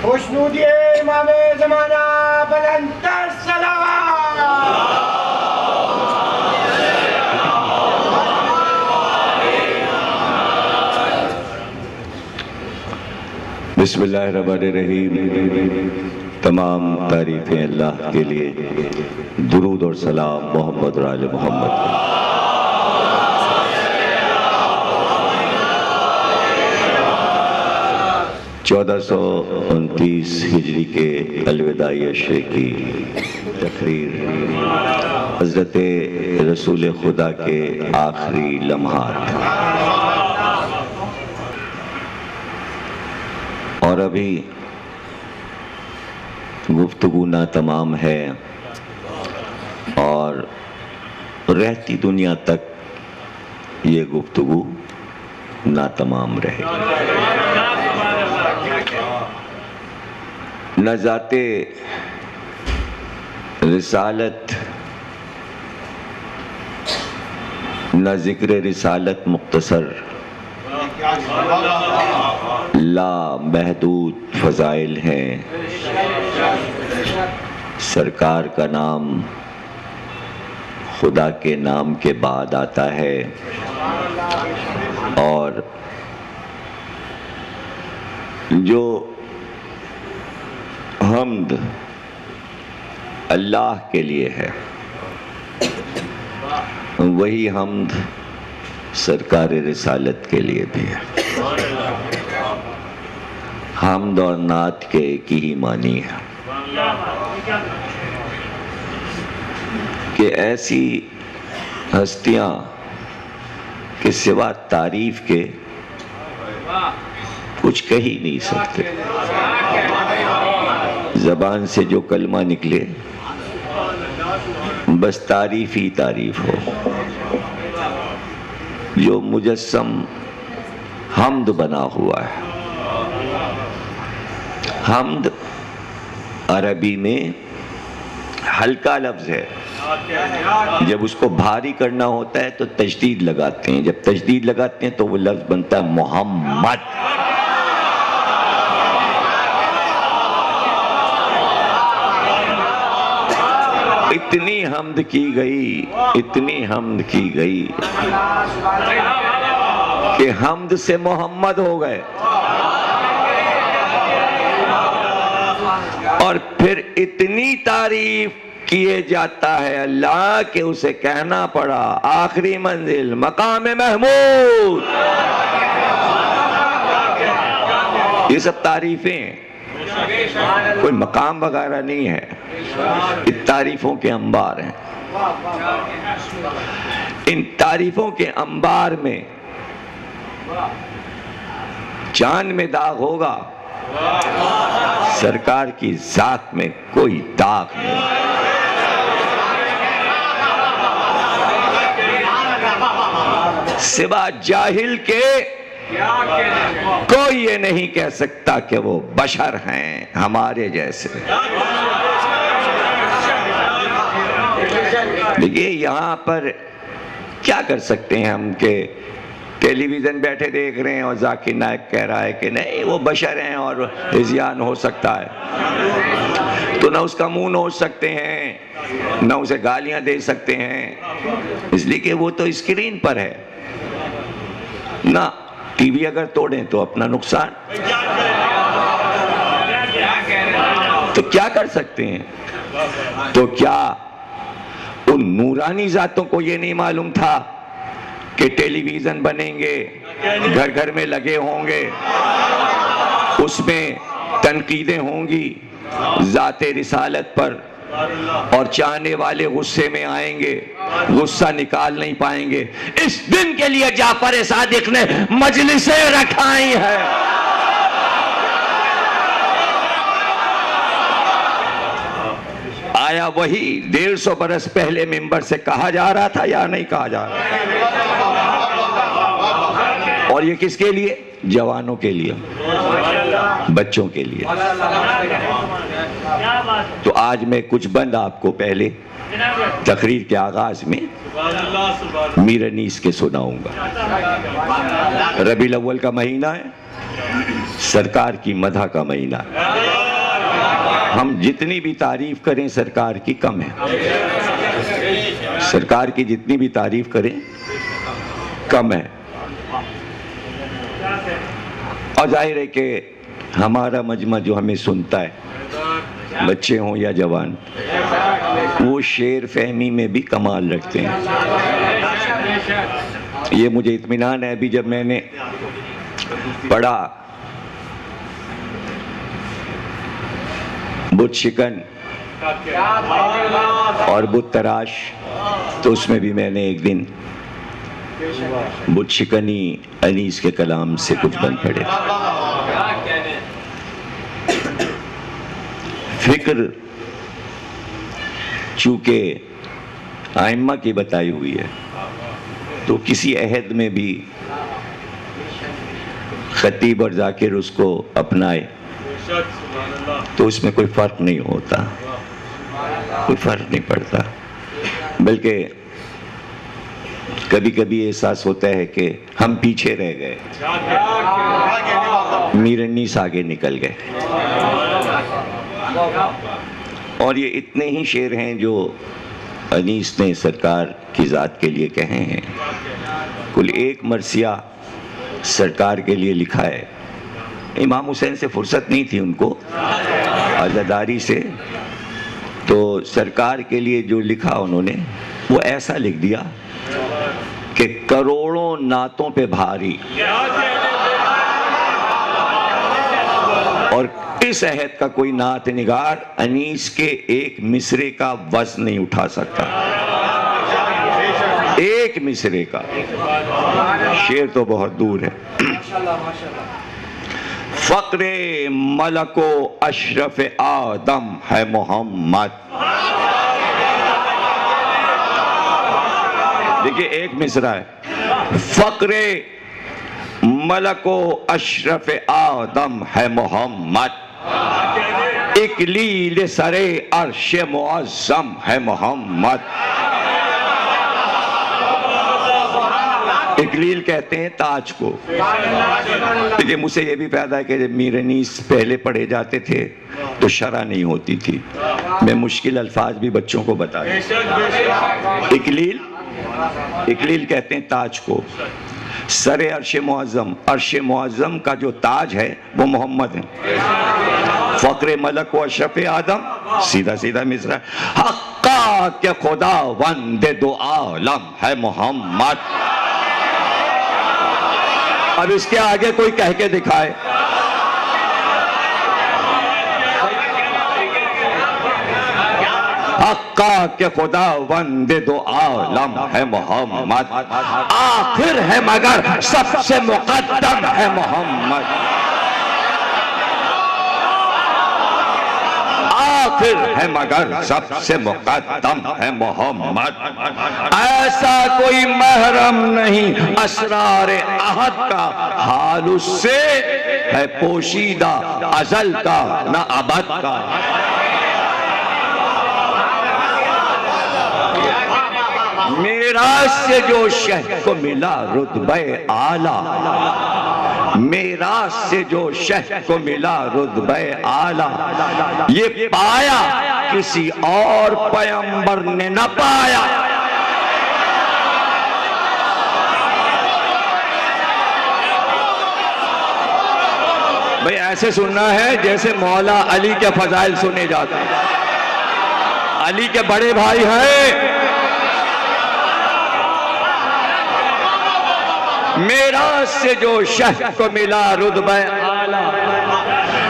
खुशनूदिए इमाम ज़माना बुलंदतर सलावत। बिस्मिल्लाहिर्रहमानिर्रहीम। तमाम तारीफ़ें अल्लाह के लिए, दुरूद और सलाम मोहम्मद और आले मोहम्मद। 1429 हिजरी के अलविदाई अशरे की तकरीर हज़रत रसूल खुदा के आखिरी लम्हात। और अभी गुफ्तगू ना तमाम है और रहती दुनिया तक ये गुफ्तगू ना तमाम रहेगी। न ज़ाते रिसालत न ज़िक्र रिसालत मुख्तसर ला महदूद फ़ज़ाइल हैं। सरकार का नाम खुदा के नाम के बाद आता है और जो हम्द अल्लाह के लिए है वही हम्द सरकार रिसालत के लिए भी है। हम्द और नात के एक ही मानी है कि ऐसी हस्तियां के सिवा तारीफ के कुछ कह ही नहीं सकते। ज़बान से जो कलमा निकले बस तारीफ ही तारीफ हो। जो मुजस्सम हम्द बना हुआ है। हम्द अरबी में हल्का लफ्ज़ है। जब उसको भारी करना होता है तो तशदीद लगाते हैं। जब तशदीद लगाते हैं तो वो लफ्ज़ बनता है मोहम्मद। इतनी हम्द की गई, इतनी हम्द की गई कि हम्द से मोहम्मद हो गए। और फिर इतनी तारीफ किए जाता है अल्लाह के उसे कहना पड़ा आखिरी मंजिल मकाम महमूद। ये सब तारीफें, कोई मकाम वगैरह नहीं है, ये तारीफों के अंबार हैं। इन तारीफों के अंबार में चांद में दाग होगा, सरकार की जात में कोई दाग नहीं। सिवा जाहिल के कोई ये नहीं कह सकता कि वो बशर हैं हमारे जैसे। देखिए यहाँ पर क्या कर सकते हैं हम कि टेलीविज़न बैठे देख रहे हैं और जाकिर नायक कह रहा है कि नहीं वो बशर हैं और इज़्यान हो सकता है, तो ना उसका मुंह नोच सकते हैं ना उसे गालियां दे सकते हैं, इसलिए कि वो तो स्क्रीन पर है ना। टीवी अगर तोड़ें तो अपना नुकसान। तो क्या कर सकते हैं? तो क्या उन नूरानी जातों को ये नहीं मालूम था कि टेलीविज़न बनेंगे, घर घर में लगे होंगे, उसमें तनकीदें होंगी ज़ाते रिसालत पर और चाहने वाले गुस्से में आएंगे, गुस्सा निकाल नहीं पाएंगे। इस दिन के लिए जाफर सादिक ने मजलिसें रखाई है। आया वही 150 बरस पहले मिंबर से कहा जा रहा था या नहीं कहा जा रहा था? और ये किसके लिए? जवानों के लिए, बच्चों के लिए। तो आज मैं कुछ बंद आपको पहले तकरीर के आगाज में मीर अनीस के सुनाऊंगा। रबीउल अव्वल का महीना है, सरकार की मदह का महीना। हम जितनी भी तारीफ करें सरकार की कम है, सरकार की जितनी भी तारीफ करें कम है। और जाहिर है कि हमारा मजमा जो हमें सुनता है, बच्चे हों या जवान, वो शेर फहमी में भी कमाल रखते हैं। ये मुझे इत्मीनान है। अभी जब मैंने पढ़ा बुत शिकन और बुत तराश, तो उसमें भी मैंने एक दिन बुत शिकनी अनीस के कलाम से कुछ बंद पढ़े। फिक्र चूंकि आइम्मा की बताई हुई है, तो किसी अहद में भी खतीब और जाकिर उसको अपनाए तो उसमें कोई फर्क नहीं होता, कोई फर्क नहीं पड़ता। बल्कि कभी कभी एहसास होता है कि हम पीछे रह गए, मीर अनीस आगे निकल गए। और ये इतने ही शेर हैं जो अनीस ने सरकार की ज़ात के लिए कहे हैं। कुल एक मरसिया सरकार के लिए लिखा है। इमाम हुसैन से फुर्सत नहीं थी उनको आज़ादारी से, तो सरकार के लिए जो लिखा उन्होंने वो ऐसा लिख दिया कि करोड़ों नातों पे भारी, और इस अहद का कोई नात निगार अनीस के एक मिसरे का वज़न नहीं उठा सकता, एक मिसरे का। शेर तो बहुत दूर है। फ़क्रे मलको अशरफ आदम है मोहम्मद। देखिए एक मिसरा है, फ़क्रे मलको अशरफ आदम है मोहम्मद, इकलील सरे अर्श मुअज़्ज़म है मोहम्मद। इकलील कहते हैं ताज को। देखिए मुझसे ये भी पैदा है कि जब मीर अनीस पहले पढ़े जाते थे तो शरह नहीं होती थी। मैं मुश्किल अल्फाज भी बच्चों को बता दूं। इकलील, इकलील कहते हैं ताज को। सरे अर्श मुअज़्ज़म, अर्श मुअज़्ज़म का जो ताज है वो मोहम्मद है। फ़क्रे मलक व अशरफ आदम, सीधा सीधा मिसरा, हक्का के खुदा वंदे दो आलम है मोहम्मद। अब इसके आगे कोई कह के दिखाए। हक्का के खुदा वंदे दो आलम है मोहम्मद, आखिर है मगर सबसे मुक़द्दम है मोहम्मद। आखिर है मगर सबसे मुक़द्दम है मोहम्मद। ऐसा कोई महरम नहीं असरार अहद का, हाल उससे है पोशीदा अज़ल का न अबद का। मेराज से जो शह को मिला रुतबे आला, मेराज से जो शह को मिला रुतबे आला, ये पाया किसी और पैगंबर ने न पाया। भाई ऐसे सुनना है जैसे मौला अली के फजाइल सुने जाते हैं। अली के बड़े भाई हैं। मेराज से जो शह को मिला रुतबे आला,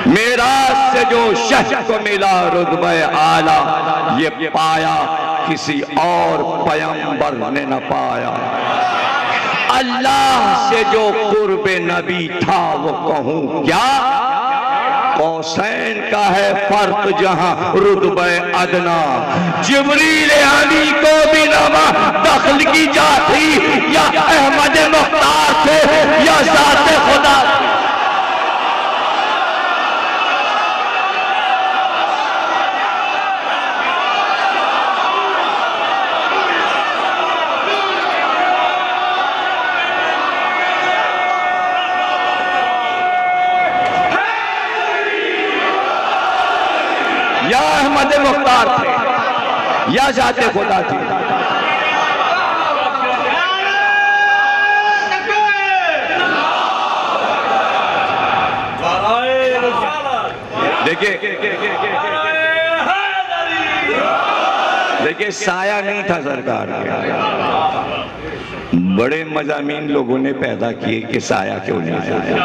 मेराज से जो शह को मिला रुतबे आला, ये पाया किसी और पैगंबर ने न पाया। अल्लाह से जो कुर्बे नबी था वो कहूँ क्या, कौसैन का है फर्क जहां रुतबे अदना। जिब्रील अली को भी नमा दखल की जाती, या अहमद मुख्तार थे या ज़ात खुदा। या अहमद मुख्तार थे या जाते खुदा थी। देखिए साया नहीं था सरकार का, बड़े मजामीन लोगों ने पैदा किए कि साया क्यों नहीं आया।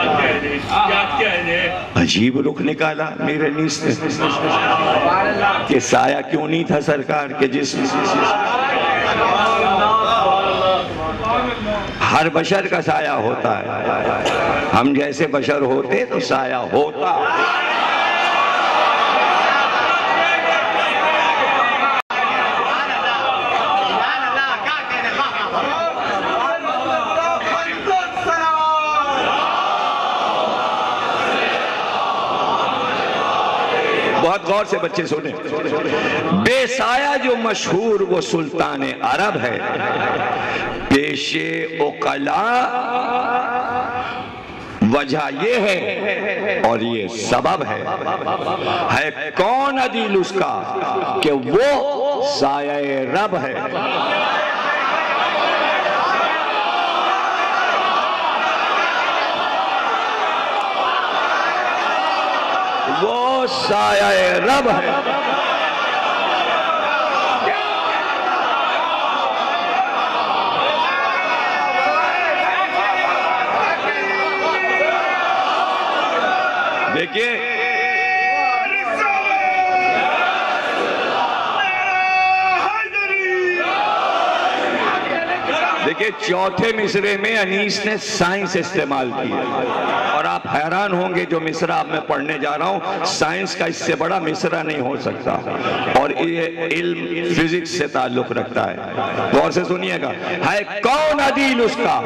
अजीब रुख निकाला मेरे नीस ने कि साया क्यों नहीं था सरकार के जिस्म। हर बशर का साया होता है, हम जैसे बशर होते तो साया होता। बहुत गौर से बच्चे सुने। बेसाया जो मशहूर वो सुल्तान अरब है, पेशे उकला वजह ये है और ये सबब है कौन अदील उसका कि वो साया रब है। वो साया रब है। देखिए चौथे मिसरे में अनीस ने साइंस इस्तेमाल की है और आप हैरान होंगे जो मिसरा अब मैं पढ़ने जा रहा हूं, साइंस का इससे बड़ा मिसरा नहीं हो सकता और ये इल्म फिजिक्स से ताल्लुक रखता है। गौर से सुनिएगा। है कौन अदील उसका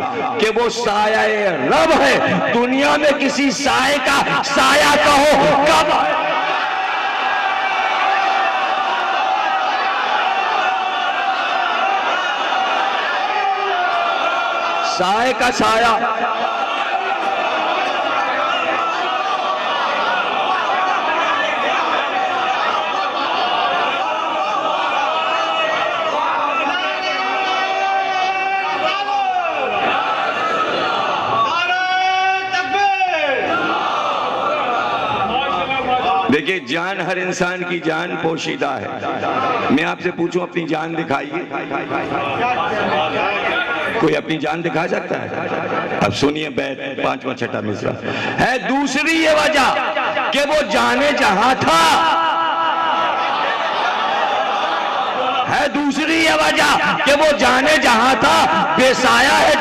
कि वो साया रब है। दुनिया में किसी साए का साया कहो कब साए का साया देखिए जान हर इंसान की जान पोशीदा है। मैं आपसे पूछूं अपनी जान दिखाइए, कोई अपनी जान दिखा सकता है? अब सुनिए बैठ पांचवा छठा मिसरा है। दूसरी ये वजह कि वो जाने जहां था है, दूसरी ये वजह कि वो जाने जहां था बेसाया है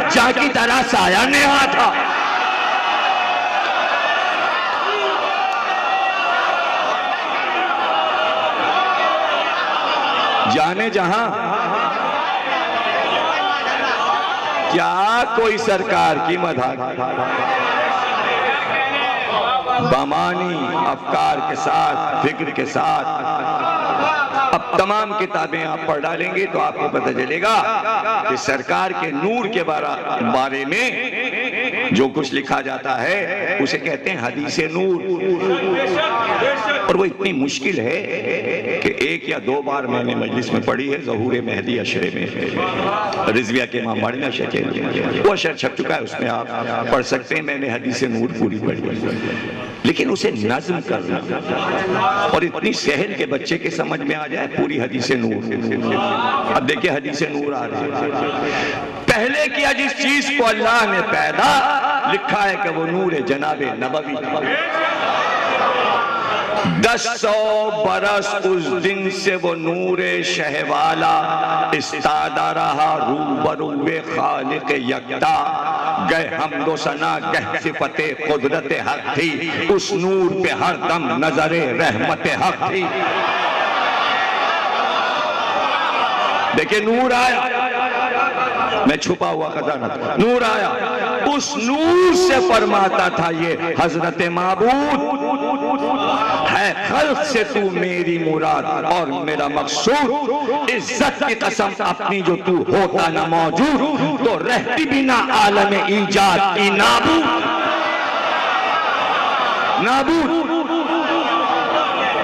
जहां की तरह साया नेहा था। जाने जहां क्या कोई सरकार की मदद बमानी अफकार के साथ फिक्र के साथ अब तमाम किताबें आप पढ़ डालेंगे तो आपको पता चलेगा कि सरकार के नूर के बारे में जो कुछ लिखा जाता है उसे कहते हैं हदीसे नूर। और वो इतनी मुश्किल है कि एक या दो बार मैंने मजलिस में पढ़ी है। ज़हूर मेहदी अशरे में रिजविया के मामाड़ी में अशर वो अशर छप चुका है, उसमें आप पढ़ सकते हैं। मैंने हदीसे नूर पूरी पढ़ी लेकिन उसे नज्म करना और इतनी सहल के बच्चे के समझ में आ जाए पूरी हदीसे नूर। अब देखिए हदीसे नूर आ रही है। पहले किया जिस चीज को अल्लाह ने पैदा लिखा है कि वो नूर जनाबे नबवी। 1000 बरस उस दिन से वो नूरे शहवाला इस्तादा रहा रूबरूए खालिक यकता। गए हमदो सना गह सिफते कुदरत हक थी, उस नूर पे हर दम नजरे रहमत हक थी। देखिए नूर आया, मैं छुपा हुआ खजाना था। नूर आया, उस नूर से फरमाता था ये हजरत माबूद है खल्क से तू मेरी मुराद और मेरा मकसूद। इज्जत की कसम अपनी जो तू होता ना मौजूद तो रहती बिना आलम ईजाद की नाबूद। नाबूद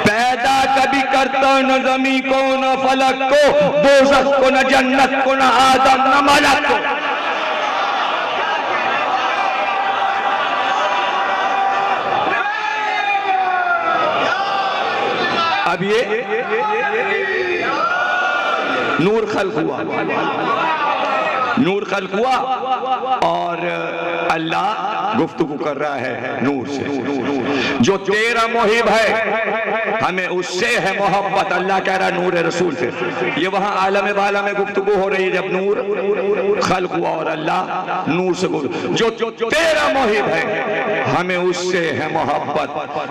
पैदा कभी करता न ज़मीं को न फलक को, दोज़ख को न जन्नत को न आदम न मलक को। अब ये नूर खल्क हुआ, नूर खल्क हुआ और अल्लाह गुफ्तगू कर रहा है नूर से। जो तेरा मुहिब है हमें उससे है मोहब्बत, अल्लाह कह रहा है नूर रसूल से। ये वहां आलम बाला में गुफ्तगू हो रही है जब नूर खल्क हुआ और अल्लाह नूर से जो तेरा मुहिब है हमें उससे है मोहब्बत,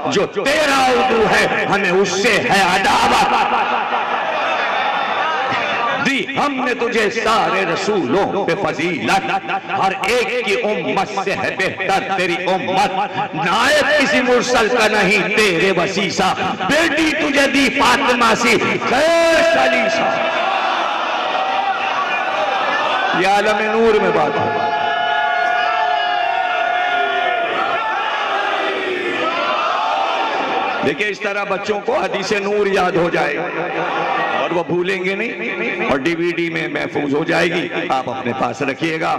जो तेरा उदू है हमें उससे है अदावत। दी हमने तुझे सारे रसूलों पे फजीलत, हर एक की उम्मत से है बेहतर तेरी उम्मत, नायब किसी मुरसल का नहीं तेरे वसीसा, बेटी तुझे दी फातिमा सी खैर सलीसा। ये आलम नूर में बात है। देखिए इस तरह बच्चों को हदीस नूर याद हो जाएगा और वो भूलेंगे नहीं और डीवीडी में महफूज हो जाएगी, आप अपने पास रखिएगा।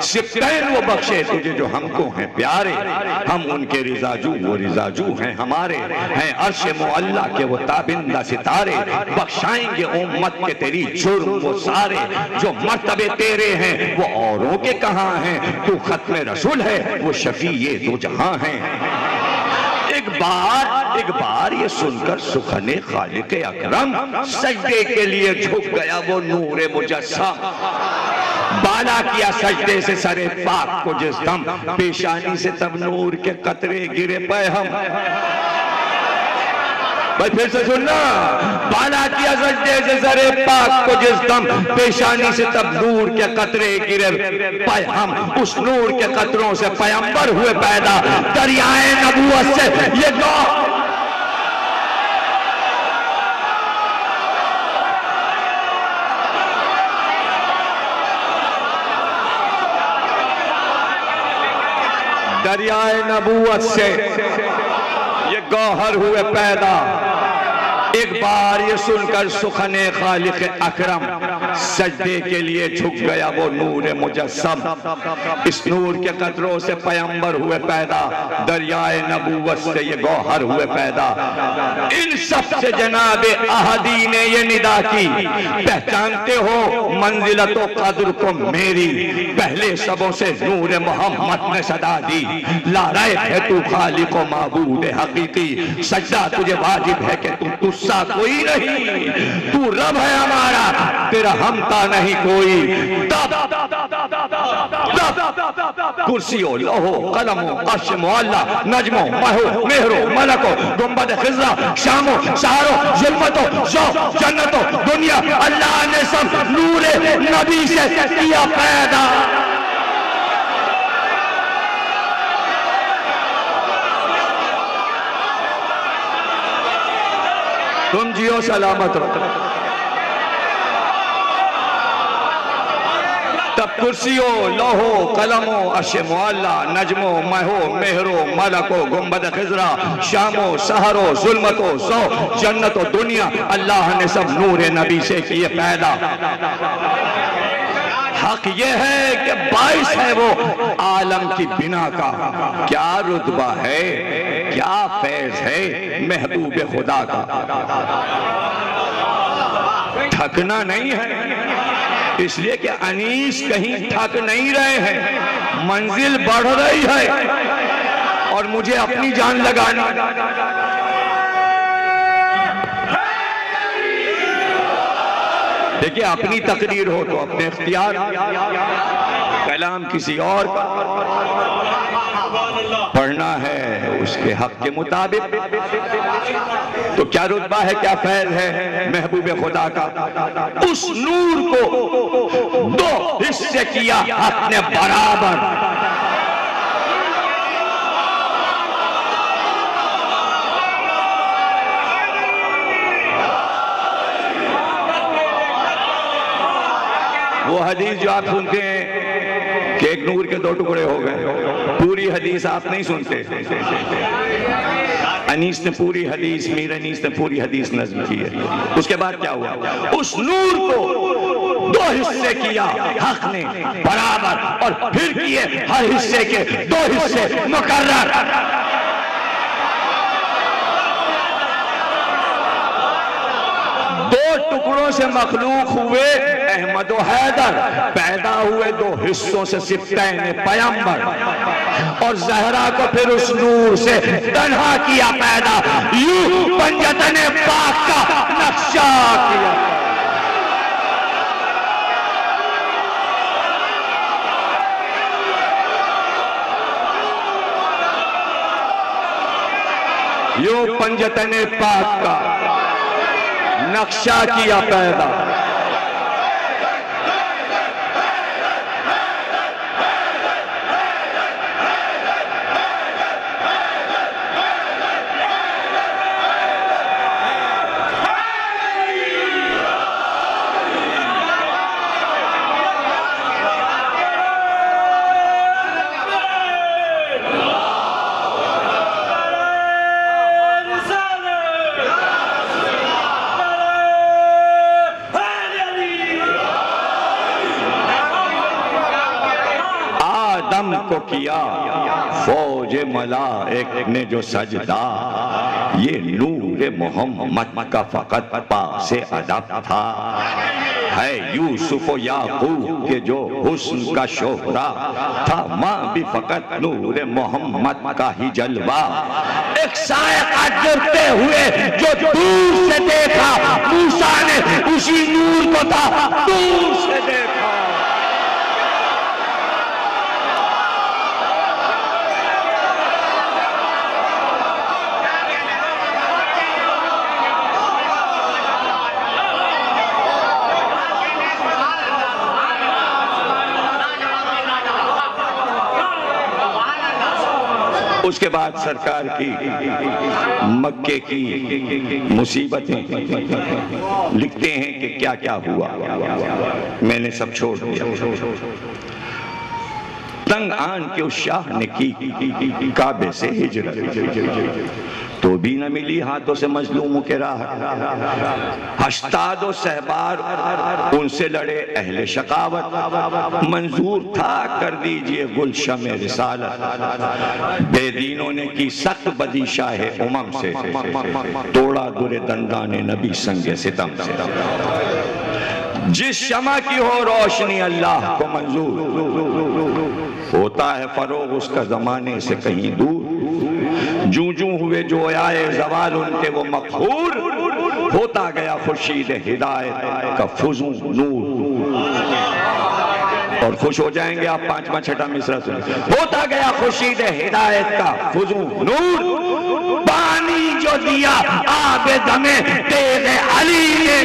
सिफ्तैन वो बख्शे तुझे जो हमको हैं प्यारे, हम उनके रिजाजू वो रिजाजू हैं हमारे, हैं अर्श मुअल्ला के वो ताबिंदा सितारे, बख्शाएंगे उम्मत के तेरी जुर्म वो सारे, जो मर्तबे तेरे हैं वो औरों के कहाँ हैं, तू खत्म रसूल है वो शफी ये दो जहां हैं। एक बार ये सुनकर सुखने खालिक अकरम सजदे के लिए झुक गया वो नूरे मुजस्सम, बाला किया सजदे से सरे पाक को जिस दम, पेशानी से तब नूर के कतरे गिरे पे हम। भाई फिर से सुनना, बाला किया सजदे से सरे पाक को जिस दम, पेशानी से तब नूर के कतरे गिरे पे हम, उस नूर के कतरों से पैगंबर हुए पैदा, दरियाए नबूवत से ये दरियाए नबूवत से ये गौहर हुए पैदा। एक बार ये सुनकर सुखने खालिक अकरम सजदे के लिए झुक गया वो नूर मुजस्सम, इस नूर के कतरों से पैगंबर हुए पैदा, दरियाए नबूवत से ये गौहर हुए पैदा। इन सब से जनाबे अहदी ने ये निदा की, पहचानते हो मंजिलत व कद्र को मेरी, पहले सबों से नूर मोहम्मद ने सदा दी, ला रहे थे तू खालिक व माबूद हकीकी, सजदा तुझे वाजिब है कि तू तुस्सा कोई नहीं, तू रब है हमारा तेरा हमता नहीं कोई। कुर्सियों लोहो कलमो अर्श मुअल्ला नजमो महो मेहरो मलको गुंबद खिज़रा शामो सहारो जुल्मतो ज़ो जन्नतो दुनिया, अल्लाह ने सब नूरे नबी से किया पैदा। तुम जियो सलामत रहो। तब कुर्सियों लोहो कलमो अर्श मुअल्ला नजमो महो मेहरो मलको गुंबद खिज़रा शामो सहरो जुल्मतो ज़ो जन्नतो दुनिया, अल्लाह ने सब नूरे नबी से किए पैदा। हक ये है कि बाइस है वो आलम की बिना का, क्या रुतबा है क्या फैज है महबूब खुदा का। थकना नहीं है इसलिए कि अनीस कहीं थक नहीं रहे हैं, मंजिल बढ़ रही है और मुझे अपनी जान लगानी। देखिए अपनी तकरीर हो तो अपने इख्तियार, कलाम किसी और का पढ़ना है उसके हक के मुताबिक, तो क्या रुतबा है क्या फैज़ है महबूब खुदा का। उस नूर को दो हिस्से किया अपने बराबर, वो हदीस जो आप सुनते हैं कि एक नूर के दो टुकड़े हो गए, पूरी हदीस आप नहीं सुनते। अनीस ने पूरी हदीस, मीर अनीस ने पूरी हदीस नज़्म की है। उसके बाद क्या हुआ, उस नूर को दो हिस्से किया हक ने बराबर, और फिर किए हर हिस्से के दो हिस्से मुकर्रर। दो टुकड़ों से मखलूक हुए अहमद व हैदर, पैदा हुए दो हिस्सों से सिफ्तैन पैगंबर, और ज़हरा को फिर उस नूर से तन्हा किया पैदा, यूं पंजतन पाक का नक्शा किया। यूं पंजतन पाक का नक्शा किया पैदा। को किया फौज मलाइक ने जो सजदा, ये नूर मोहम्मद का फकत पासे अदब था। है यूसुफ याकूब के जो हुस्न का शोहरा था, माँ भी फकत नूर मोहम्मद का ही जलवा। एक सायका गिरते हुए जो दूर से देखा, मूसा ने उसी नूर को था दूर से देखा। उसके बाद सरकार की मक्के की मुसीबतें लिखते हैं कि क्या क्या हुआ। मैंने सब छोड़ दिया। तंग आन के उस शाह ने की काबे से हिजरत, तो भी न मिली हाथों से मजलूमों के राह। हश्ताद व सहबार उनसे लड़े अहले शकावत, मंजूर था कर दीजिए गुलशन में रिसालत। बेदीनों ने की सख्त बदी शाहे उमम से, तोड़ा दुरे दंदाने नबी संगे सितम से। जिस शमा की हो रोशनी अल्लाह को मंजूर, होता है फरोग उसका जमाने से कहीं दूर। जूं जूं हुए जो आए जवाल उनके वो मकहूर, होता गया खुर्शीद हिदायत का फुजू नूर। और खुश हो जाएंगे आप पांचवा छठा मिसरा सुन। होता गया खुर्शीद हिदायत का फुजू नूर, पानी जो दिया आबे दमे तेरे अली ने।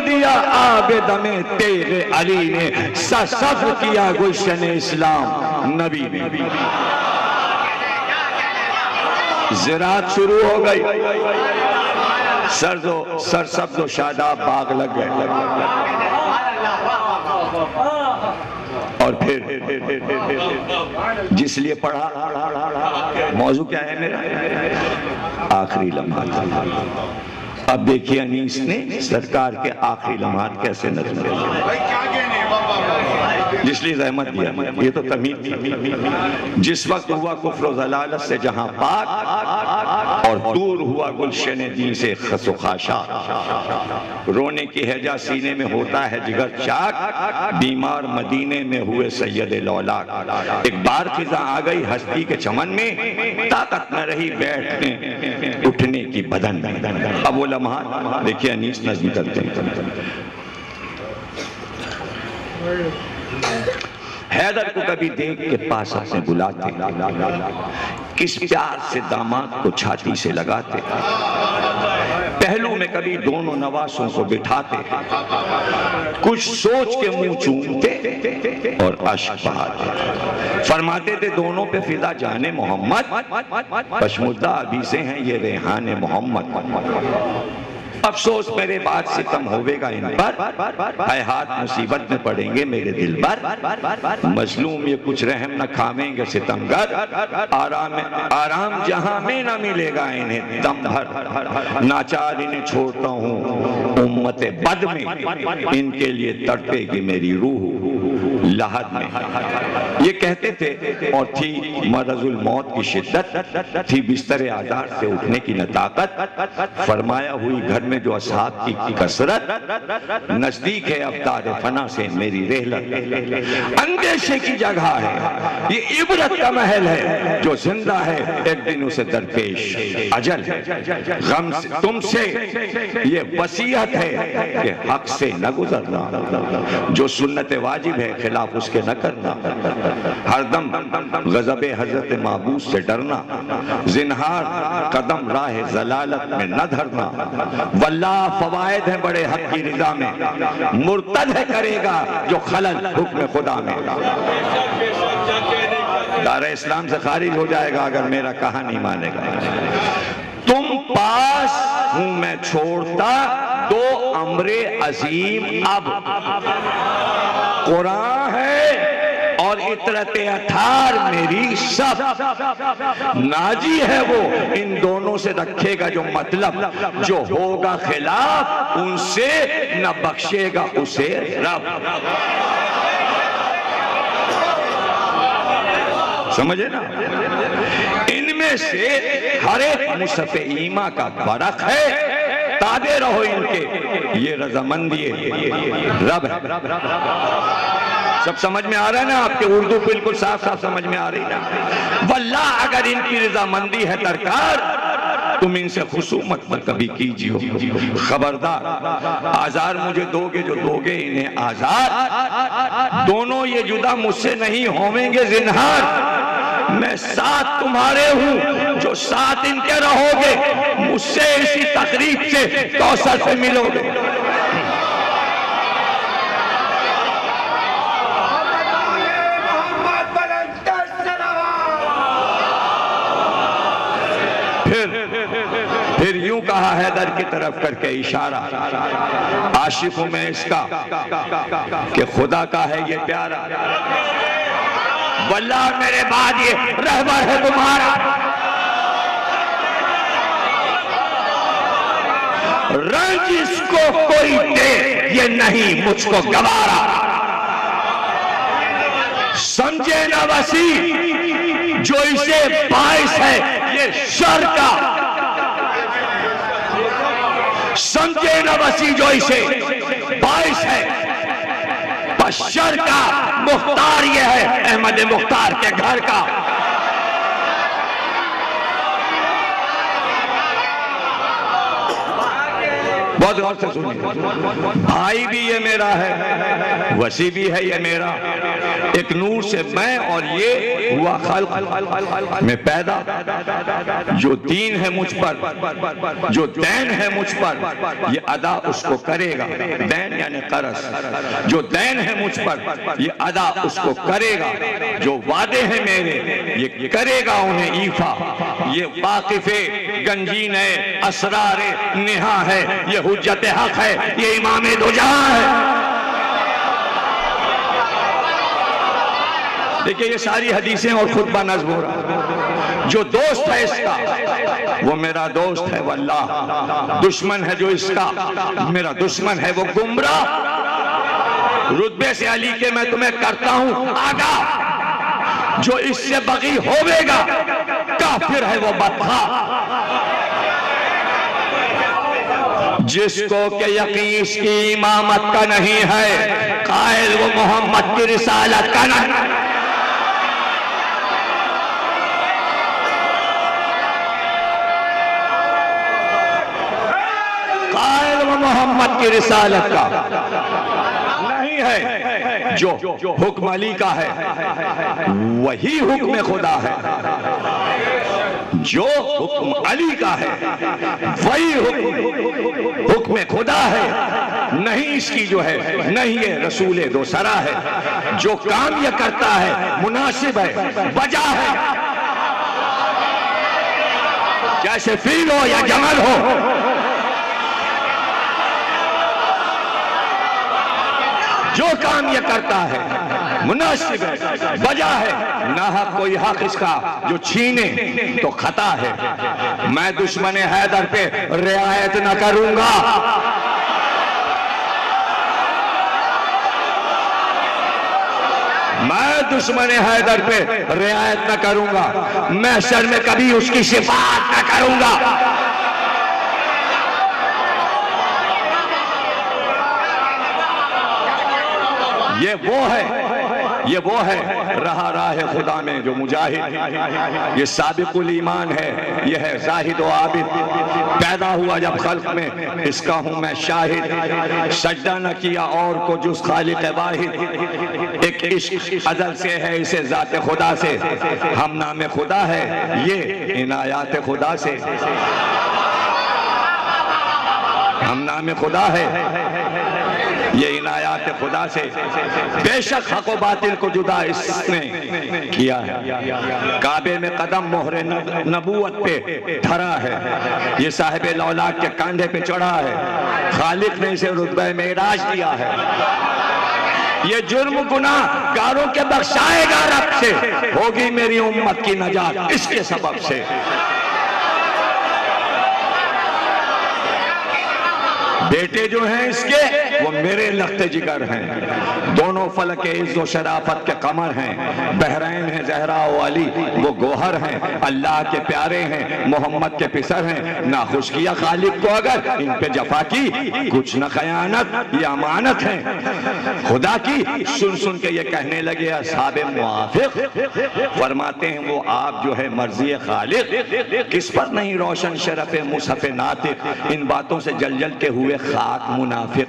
दिया आबे दमे तेरे अली ने, सफ़र किया गुलशन इस्लाम नबी ने। ज़राअत शुरू हो गई, सरसब्ज़ व शादाब बाग लग गए। और फिर जिस लिए पढ़ा, मौजू क्या है मेरा, आखिरी लम्हा। अब देखिए अनीस ने सरकार के आखिरी लम्हात कैसे नज़म जिसलिए रहमत दिया। ये तो तमीज़ थी। जिस वक्त हुआ कुफ्र व ज़लालत से जहां पाक, और दूर हुआ गुलशन दीन से खसो खाशा। रोने की हैजा सीने में होता है जिगर चाक, बीमार मदीने में हुए सैयद लौलाक। एक बार फिजा आ गई हस्ती के चमन में, ताकत न रही बैठने उठने की बदन में। अब वो लम्हा देखिए अनीस नज़्म करते हैं। हैदर को कभी देख के पास अपने बुलाते, किस प्यार से दामाद को छाती से लगाते, पहलू में कभी दोनों नवासों को बिठाते, कुछ सोच के मुंह चूमते और अश्क बहाते। फरमाते थे दोनों पे फिदा जाने मोहम्मद, पशमुद्दा अभी से हैं ये रेहान मोहम्मद। अफसोस मेरे बाद सितम होवेगा इन पर, है हाथ मुसीबत में पड़ेंगे मेरे दिल पर। मजलूम ये कुछ रहम न खावेंगे सितमगर, आराम जहां में न मिलेगा इन्हें दम भर। नाचार इन्हें छोड़ता हूँ उम्मत बद में, इनके लिए तड़पेगी मेरी रूह लहद में। ये कहते थे और थी मरजुल मौत की शिद्दत, थी बिस्तर आजार से उठने की न ताकत। फरमाया हुई घर में जो असहाब की कसरत, नजदीक है अवतार फना से मेरी रेहलत। अंदेशे की जगह है ये, इबरत का महल है, जो जिंदा है एक दिन उसे दरपेश अजल। गम से तुमसे ये वसीयत है कि हक से न गुजरना, जो सुन्नत वाजिब है खिलाफ उसके न करना। हरदम गज़ब हजरत महबूब से डरना, जिन्हार कदम राह जलालत में न धरना। वल्लाह फवायद है बड़े हक की रिदा में, मुर्तद है करेगा जो खलल हुक्म खुदा में। दारा इस्लाम से खारिज हो जाएगा अगर मेरा कहा नहीं मानेगा। तुम पास हूं मैं छोड़ता दो अमरे अजीम, अब कुरान है और इतरत अठार मेरी सब। नाजी है वो इन दोनों से रखेगा जो मतलब, जो होगा खिलाफ उनसे न बख्शेगा उसे रब। समझे ना? इनमें से हर एक मुसफ़े ईमा का फर्क है, ताबे रहो इनके, ये रजामंदी रब है। सब समझ में आ रहा है ना? आपके उर्दू बिल्कुल साफ साफ समझ में आ रही ना? वल्लाह अगर इनकी रजामंदी है दरकार, तुम इनसे खुसूमत मत कभी कीजिए, खबरदार। आजार मुझे दोगे जो दोगे इन्हें आजार, दोनों ये जुदा मुझसे नहीं होवेंगे जिन्हार। मैं साथ तुम्हारे हूं जो साथ इनके रहोगे, मुझसे इसी तकरीब से कौसर से मिलोगे। फिर यूं कहा हैदर की तरफ करके इशारा, आशिक हूं मैं इसका कि खुदा का है ये प्यारा। वल्लाह मेरे बाद ये रहबर है तुम्हारा, रंज इसको कोई दे ये नहीं मुझको गवारा। समझे ना वसी जो इसे बाइस है ये शर का, समझे न वसी जो इसे बाइस है बशर का। मुख्तार ये है अहमद मुख्तार के घर का। बहुत गौर से सुनिए, भाई भी ये मेरा है, वसी भी है ये मेरा। एक नूर से मैं और ये हुआ खल्क में पैदा। जो दीन है मुझ पर, जो दैन है मुझ पर, ये अदा उसको करेगा। दैन यानी कर्ज, जो दैन है मुझ पर ये अदा उसको करेगा। जो वादे हैं मेरे ये करेगा उन्हें ईफा। ये वाकिफे गंजीन है, असरार निहा है, ये हुज्जत हक है, ये इमाम दुजहा है। देखिए ये सारी हदीसें और खुतबा नज़्म हो रहा। जो दोस्त है इसका वो मेरा दोस्त है वल्लाह, दुश्मन है जो इसका मेरा दुश्मन है वो गुमराह। रुतबे से अली के मैं तुम्हें करता हूं आगाह, जो इससे बगी होवेगा काफिर है वो बदखा। जिसको के यकीन की इमामत का नहीं है, कायल वो मोहम्मद की रिसालत का नहीं। मोहम्मद की रिसालत का नहीं है। जो हुक्म अली का है वही हुक्म खुदा है। जो हुक्म अली का है वही हुक्म खुदा है। नहीं इसकी जो है नहीं ये रसूल दो सरा है। जो काम ये करता है मुनासिब है, वजह है। जैसे फील हो या जमल हो, जो काम ये करता है मुनासिब है, वजह है, ना हक कोई हक इसका जो छीने तो खता है। मैं दुश्मन हैदर पे रियायत न करूंगा। मैं दुश्मन हैदर पे रियायत न करूंगा। मैं शर में कभी उसकी शिफात न करूंगा। ये वो है रहा राह खुदा में जो मुजाहिद। ये साबिकुल ईमान है, ये है जाहिद व आबिद। पैदा हुआ जब खल्क में इसका हूँ मैं शाहिद। सजदा न किया और को जुस खालिक वाहिद। एक इश्क अज़ल से है इसे ज़ात खुदा से। हम नाम खुदा है ये इनायात खुदा से। हम नाम खुदा है ये इनायात खुदा से। बेशक हक व बातिल को जुदा इसने किया है। काबे में कदम मोहरे नबूवत पे धरा है। ये साहिब लौलाक के कांधे पे चढ़ा है। खालिक ने इसे रुतबे मेराज दिया है। ये जुर्म गुनाह गारों के बख्शाएगा रब से। होगी मेरी उम्मत की नजात इसके सबब से। बेटे जो हैं इसके वो मेरे लख्ते जिगर हैं। दोनों फलक इज़्ज़ो शराफत के कमर हैं। बहरैन है जहरा व अली वो गोहर हैं। अल्लाह के प्यारे हैं मोहम्मद के पिसर हैं। ना खुश किया खालिक को अगर इन पे जफा की कुछ न खयानत ये अमानत है खुदा की। सुन सुन के ये कहने लगे असहाबे मुआफिक। फरमाते हैं वो आप जो है मर्जी खालिक। किस पर नहीं रोशन शरफ मुसहफ नातिक। इन बातों से जल जल के हुए खाक मुनाफिक।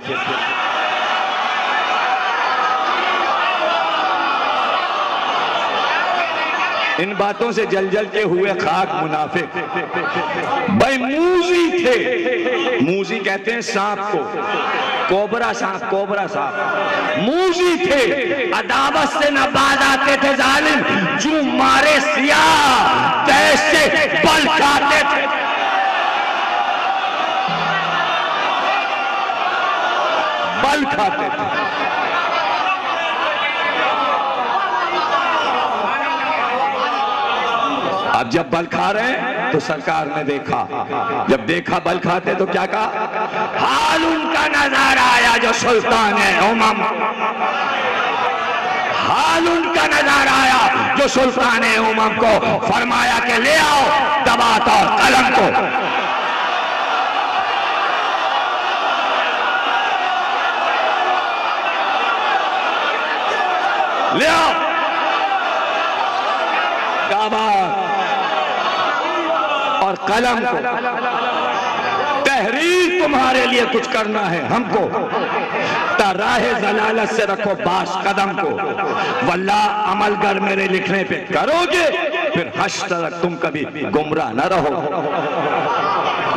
इन बातों से जल जल के हुए खाक मुनाफिक। भाई मूजी थे। मूजी कहते हैं सांप को। कोबरा सांप, कोबरा सांप मूजी थे। अदावत से न बाज आते थे जालिम। जो मारे सियाह तैसे बल खाते थे। बल खाते थे। अब जब बल खा रहे हैं तो सरकार ने देखा। जब देखा बल खाते तो क्या कहा? हाल उनका नजारा आया जो सुल्तान है उमम। हाल उनका नजारा आया जो सुल्तान है उमम को। फरमाया कि ले आओ दबात और कलम को। ले आओ दाबात और कलम को। तहरीर तुम्हारे लिए कुछ करना है हमको। राहे जलालत से रखो बास कदम को। वल्लाह अमल कर मेरे लिखने पे करोगे फिर हश्र तक तुम कभी गुमराह न रहो।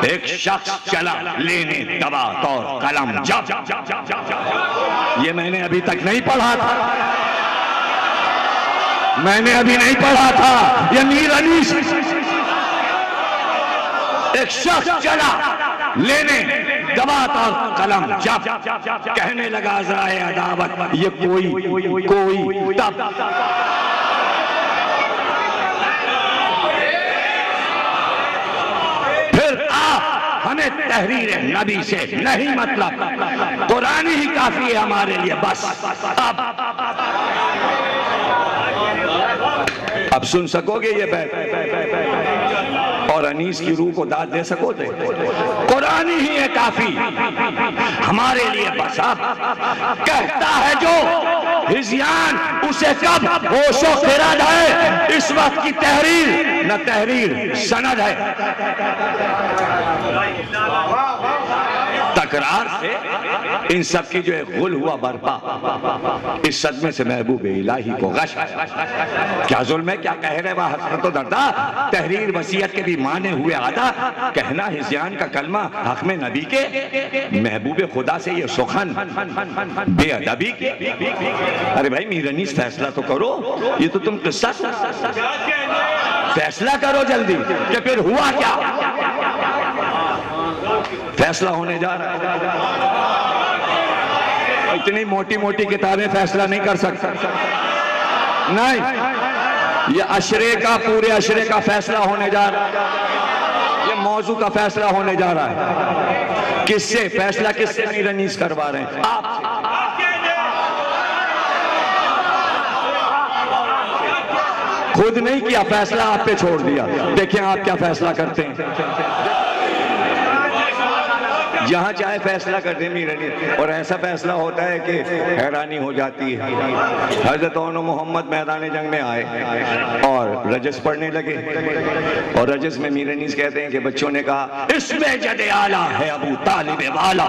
एक शख्स चला लेने दबात और कलम। जब ये मैंने अभी तक नहीं पढ़ा था। मैंने अभी नहीं पढ़ा था। ये मीर अनीस। एक शख्स चला लेने दबात और कलम। जब कहने लगा ज़राए अदावत ये कोई तब फिर आप हमें तहरीर नबी से नहीं मतलब कुरान ही काफी है हमारे लिए बस। अब सुन सकोगे ये बैत और अनीस की रूह को दाद दे सकोगे? कुरान ही है काफी हमारे लिए बस। अब कहता है जो हिज़यान उसे कब होशो खिरद है। इस वक्त की तहरीर न तहरीर सनद है। तकरार से इन सब की जो है गुल हुआ बर्पा। इस सदमे से महबूब इलाही को गश। क्या जुल्म है, क्या कह रहे वह हसरत तो दर्दा। तहरीर वसीयत के भी माने हुए आदा। कहना हिज़यान का कलमा हक में नबी के। महबूब खुदा से ये सुखन बेअदबी के। अरे भाई मीर अनीस फैसला तो करो। ये तो तुम किस्सा फैसला करो जल्दी कि फिर हुआ क्या। फैसला होने जा रहा है। इतनी मोटी मोटी किताबें फैसला नहीं कर सकता। नहीं, ये अशरे का, पूरे अशरे का फैसला होने जा रहा है। ये मौजू का फैसला होने जा रहा है। किससे फैसला, किससे मीर अनीस करवा रहे हैं? आप। खुद नहीं किया फैसला, आप पे छोड़ दिया। देखें आप क्या फैसला करते हैं। जहां चाहे फैसला कर दे मीर अनीस, और ऐसा फैसला होता है कि हैरानी हो जाती है। हजरत ओनो मोहम्मद मैदान जंग में आए और रजस पढ़ने लगे, और रजस में मीर अनीस कहते हैं कि बच्चों ने कहा इसमें जदे आला है अबू तालिब वाला।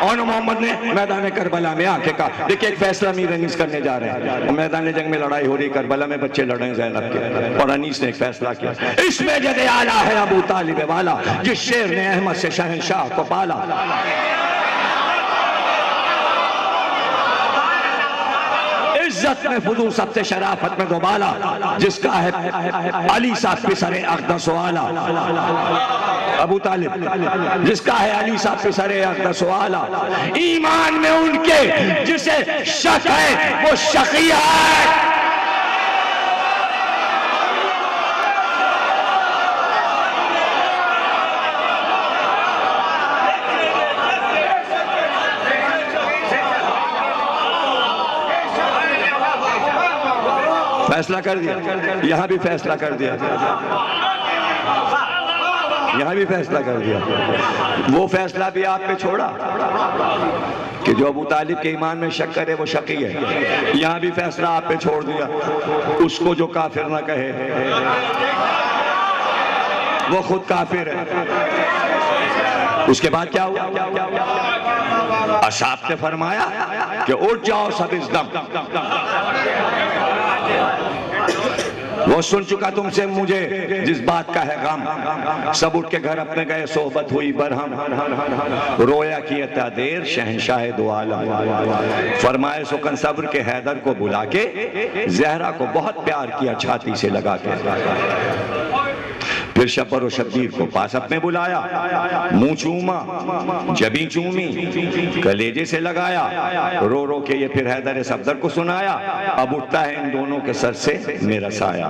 ओनो मोहम्मद ने मैदान करबला में आके कहा देखिए एक फैसला मीर अनीस करने जा रहे हैं। मैदान जंग में लड़ाई हो रही, करबला में बच्चे लड़ रहे हैं ज़ैनब के, और अनीस ने एक फैसला किया इसमें जदे आला है अबू तालिब वाला, जिस शेर ने अहमद से शहंशाह को पाला। इज्जत में फुदू सबसे शराफत में दोबाला, जिसका है अली साहब पे सरे अक़दस वाला। अबू तालिब जिसका है अली साहब पे सरे अक़दस वाला। ईमान में उनके जिसे शक है वो शकी है। फैसला कर दिया, यहां भी फैसला कर दिया, यहां भी फैसला कर दिया। वो फैसला भी आप पे छोड़ा कि जो अबू तालिब के ईमान में शक करे वो शकी है। यहां भी फैसला आप पे छोड़ दिया, उसको जो काफिर ना कहे वो खुद काफिर है। उसके बाद क्या हुआ? असाब ने फरमाया कि उठ जाओ सब इस दम, वो सुन चुका तुमसे मुझे जिस बात का है गम। सब उठ के घर अपने गए, सोहबत हुई बरहम, रोया किया था देर शहंशाह दो आलम। फरमाए सुकन सब्र के हैदर को बुला के जहरा को बहुत प्यार किया छाती से लगा के। फिर शब्बर और शब्बीर को पास अपने बुलाया, मुंह चूमा, जबी चूमी, कलेजे से लगाया, रो रो के ये फिर हैदर सफदर को सुनाया। अब उठता है इन दोनों के सर से मेरा साया।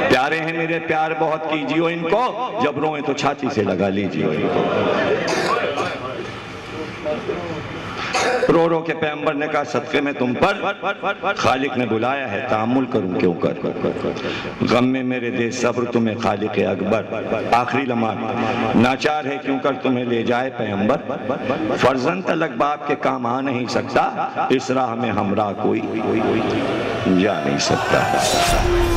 प्यारे हैं मेरे प्यार बहुत कीजिए इनको, जब रोए तो छाती से लगा लीजिए इनको। रो रो के पैगंबर ने कहा सदके में तुम पर खालिक ने बुलाया है, तामुल करूं क्यों कर। गम में मेरे दे सब्र तुम्हें खालिक अकबर, आखिरी लम्हा नाचार है क्यों कर तुम्हें ले जाए पैगंबर। फर्जंद तलक बाप के काम आ नहीं सकता, इस राह में हमरा कोई जा नहीं सकता।